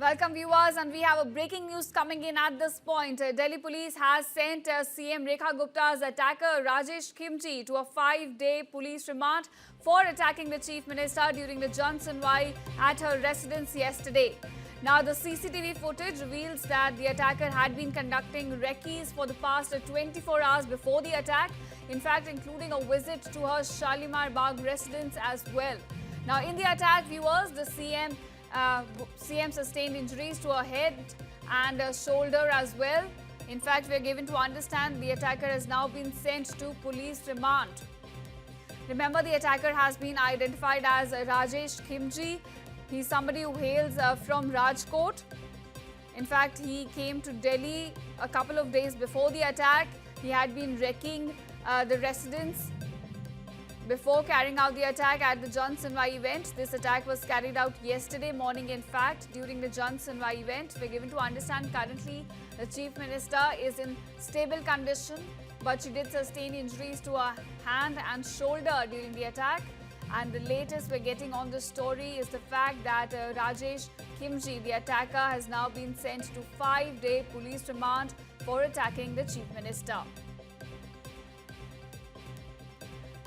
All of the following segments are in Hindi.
Welcome viewers, and we have a breaking news coming in at this point. Delhi police has sent CM Rekha Gupta's attacker Rajesh Khimji to a 5-day police remand for attacking the chief minister during the Johnson Y at her residence yesterday. Now the CCTV footage reveals that the attacker had been conducting recce's for the past 24 hours before the attack, in fact including a visit to her Shalimar Bagh residence as well. Now in the attack, viewers, the CM sustained injuries to her head and shoulder as well. In fact, we are given to understand the attacker has now been sent to police remand. Remember, the attacker has been identified as Rajesh Khimji. He's somebody who hails from Rajkot. In fact, he came to Delhi a couple of days before the attack. He had been wrecking the residence before carrying out the attack at the Johnson Y event. This attack was carried out yesterday morning, in fact, during the Johnson Y event. We're given to understand currently the Chief Minister is in stable condition, but she did sustain injuries to her hand and shoulder during the attack. And the latest we're getting on the story is the fact that Rajesh Khimji, the attacker, has now been sent to 5-day police remand for attacking the Chief Minister.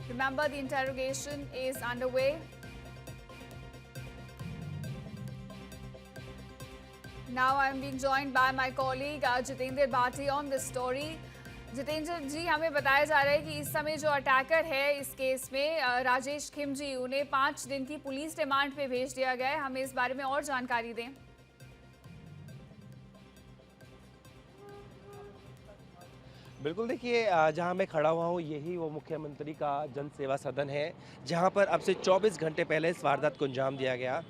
Remember, the interrogation is underway. Now I am being joined by my colleague Jitendra Bhati on this story. Jitendra जी, हमें बताया जा रहा है कि इस समय जो अटैकर है इस केस में राजेश खिमजी, उन्हें 5 दिन की पुलिस रिमांड पे भेज दिया गया है। हमें इस बारे में और जानकारी दें। बिल्कुल, देखिए जहां मैं खड़ा हुआ हूं यही वो मुख्यमंत्री का जन सेवा सदन है, जहां पर अब से 24 घंटे पहले इस वारदात को अंजाम दिया गया।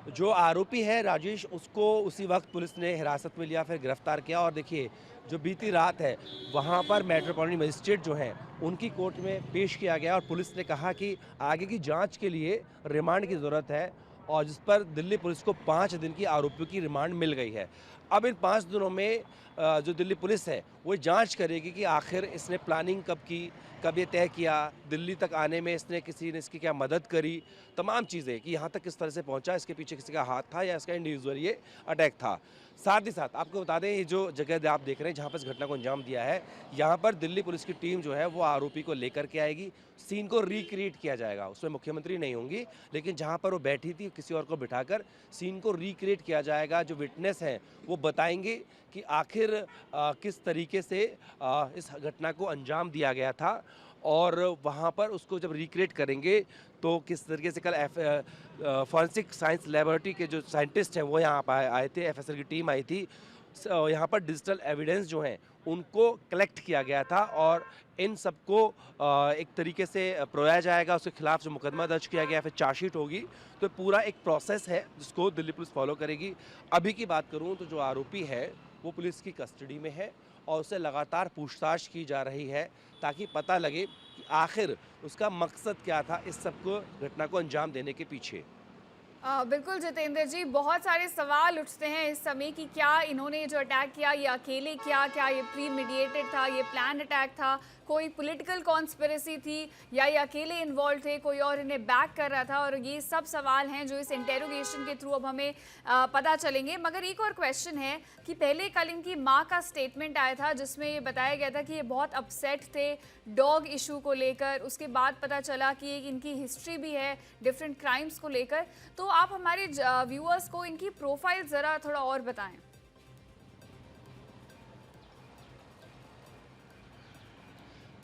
जो आरोपी है राजेश, उसको उसी वक्त पुलिस ने हिरासत में लिया, फिर गिरफ्तार किया। और देखिए, जो बीती रात है वहां पर मेट्रोपॉलिटन मजिस्ट्रेट जो हैं उनकी कोर्ट में पेश किया गया, और पुलिस ने कहा कि आगे की जाँच के लिए रिमांड की ज़रूरत है, और जिस पर दिल्ली पुलिस को 5 दिन की आरोपियों की रिमांड मिल गई है। अब इन 5 दिनों में जो दिल्ली पुलिस है वो जांच करेगी कि आखिर इसने प्लानिंग कब की, कब ये तय किया, दिल्ली तक आने में किसी ने इसकी क्या मदद करी, तमाम चीज़ें कि यहाँ तक किस तरह से पहुँचा, इसके पीछे किसी का हाथ था या इसका इंडिविजुअल ये अटैक था। साथ ही साथ आपको बता दें, ये जो जगह आप देख रहे हैं जहाँ पर इस घटना को अंजाम दिया है, यहाँ पर दिल्ली पुलिस की टीम जो है वो आरोपी को लेकर के आएगी। सीन को रिक्रिएट किया जाएगा, उसमें मुख्यमंत्री नहीं होंगी, लेकिन जहाँ पर वो बैठी थी किसी और को बिठाकर सीन को रिक्रिएट किया जाएगा। जो विटनेस हैं वो बताएंगे कि आखिर किस तरीके से इस घटना को अंजाम दिया गया था, और वहाँ पर उसको जब रिक्रिएट करेंगे तो किस तरीके से कल फॉरेंसिक साइंस लेबोरेटरी के जो साइंटिस्ट हैं वो यहाँ पर आए थे, एफएसएल की टीम आई थी। यहाँ पर डिजिटल एविडेंस जो हैं उनको कलेक्ट किया गया था, और इन सबको एक तरीके से परोया जाएगा। उसके खिलाफ जो मुकदमा दर्ज किया गया, फिर चार्जशीट होगी। तो पूरा एक प्रोसेस है जिसको दिल्ली पुलिस फॉलो करेगी। अभी की बात करूँ तो जो आरोपी है वो पुलिस की कस्टडी में है, और उससे लगातार पूछताछ की जा रही है ताकि पता लगे कि आखिर उसका मकसद क्या था इस सब को, घटना को अंजाम देने के पीछे। बिल्कुल जितेंद्र जी, बहुत सारे सवाल उठते हैं इस समय कि क्या इन्होंने जो अटैक किया ये अकेले किया, क्या ये प्री मीडिएटेड था, ये प्लान अटैक था, कोई पॉलिटिकल कॉन्स्पिरेसी थी, या ये अकेले इन्वॉल्व थे, कोई और इन्हें बैक कर रहा था। और ये सब सवाल हैं जो इस इंटेरोगेशन के थ्रू अब हमें पता चलेंगे। मगर एक और क्वेश्चन है कि पहले कल इनकी माँ का स्टेटमेंट आया था जिसमें ये बताया गया था कि ये बहुत अपसेट थे डॉग इशू को लेकर। उसके बाद पता चला कि एक इनकी हिस्ट्री भी है डिफरेंट क्राइम्स को लेकर। तो आप हमारे व्यूअर्स को इनकी प्रोफाइल ज़रा थोड़ा और बताएं।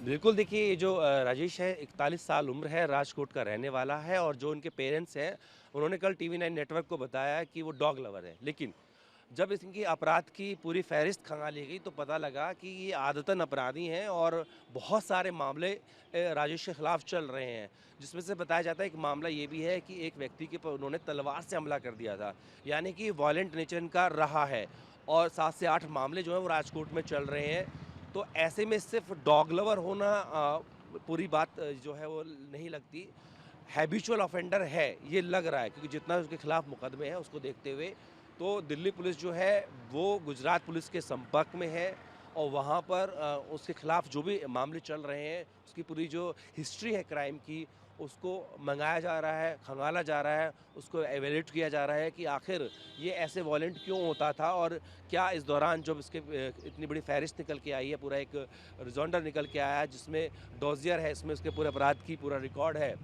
बिल्कुल, देखिए ये जो राजेश है 41 साल उम्र है, राजकोट का रहने वाला है, और जो उनके पेरेंट्स हैं उन्होंने कल TV9 नेटवर्क को बताया कि वो डॉग लवर है। लेकिन जब इनकी अपराध की पूरी फहरिस्त खंगाली गई तो पता लगा कि ये आदतन अपराधी हैं, और बहुत सारे मामले राजेश के खिलाफ चल रहे हैं, जिसमें से बताया जाता है एक मामला ये भी है कि एक व्यक्ति के ऊपर उन्होंने तलवार से हमला कर दिया था, यानी कि वायलेंट नेचर इनका रहा है। और 7 से 8 मामले जो हैं वो राजकोट में चल रहे हैं। तो ऐसे में सिर्फ डॉग लवर होना पूरी बात जो है वो नहीं लगती, हैबिचुअल ऑफेंडर है ये लग रहा है, क्योंकि जितना उसके खिलाफ मुकदमे हैं उसको देखते हुए तो दिल्ली पुलिस जो है वो गुजरात पुलिस के संपर्क में है, और वहाँ पर उसके खिलाफ जो भी मामले चल रहे हैं उसकी पूरी जो हिस्ट्री है क्राइम की उसको मंगाया जा रहा है, खंगाला जा रहा है, उसको एवेल्यूएट किया जा रहा है कि आखिर ये ऐसे वॉलेंट क्यों होता था और क्या इस दौरान जब इसके इतनी बड़ी फहरिस्त निकल के आई है, पूरा एक रिजॉन्डर निकल के आया है जिसमें डॉजियर है, इसमें उसके पूरे अपराध की पूरा रिकॉर्ड है,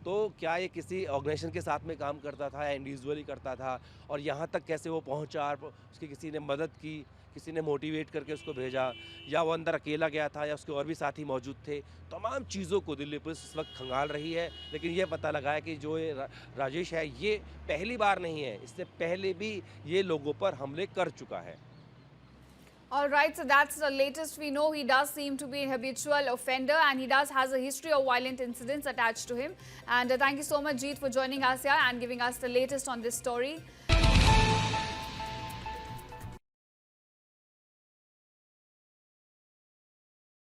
तो क्या ये किसी ऑर्गेनाइजेशन के साथ में काम करता था या इंडिविजुअली करता था और यहाँ तक कैसे वो पहुँचा, और उसकी किसी ने मदद की, किसी ने मोटिवेट करके उसको भेजा, या वो अंदर अकेला गया था या उसके और भी साथी मौजूद थे। तमाम चीज़ों को दिल्ली पुलिस इस वक्त खंगाल रही है, लेकिन ये पता लगा है कि जो ये राजेश है ये पहली बार नहीं है, इससे पहले भी ये लोगों पर हमले कर चुका है। All right, so that's the latest we know. He does seem to be a habitual offender and he does has a history of violent incidents attached to him. And thank you so much, Jeet, for joining us here and giving us the latest on this story.